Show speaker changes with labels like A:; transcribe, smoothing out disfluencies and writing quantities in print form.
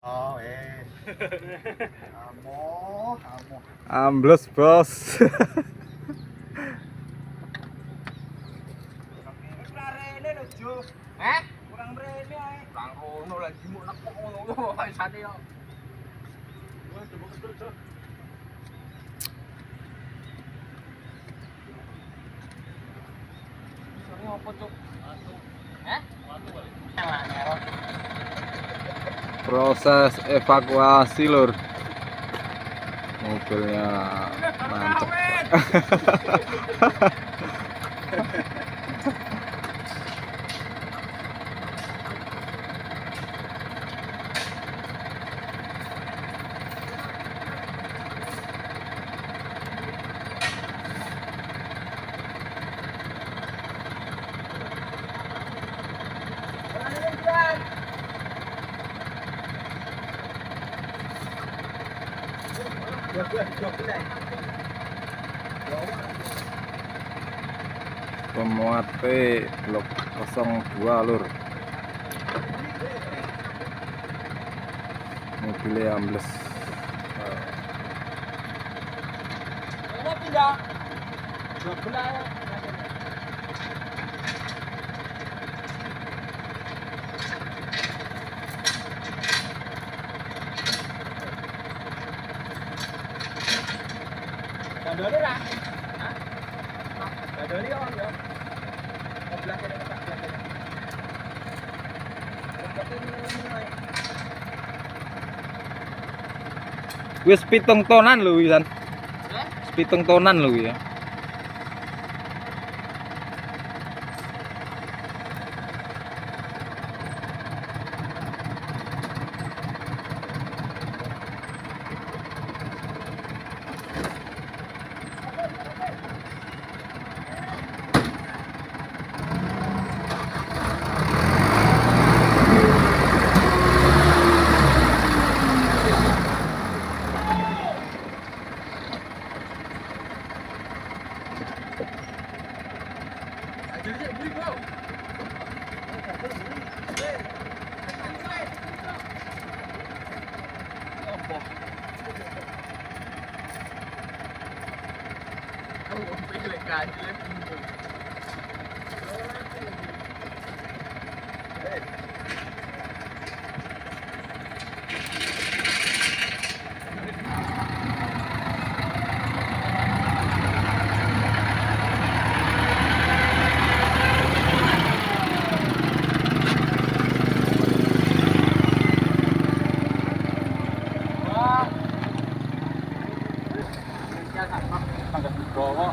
A: Oh, kamu.
B: Ambles, Bos.
A: Rene lho, Jo. Kurang rene ae. Kang rono lagi mau nekuk ngono ae sate yo. Wes coba ketur. Sore opo, Cuk?
B: Proses evakuasi, Lur. Mobilnya mantap. Pemuat P blok 02, Lur. Mobilnya ambles.
A: Ini pindah. Belah. Dadone ra? Hah? Dadone yo yo. Sebelah kene tak belah kene.
B: Wis 7 tonan lho wisan. 7 tonan lho ya.
A: Tangga Wibowo.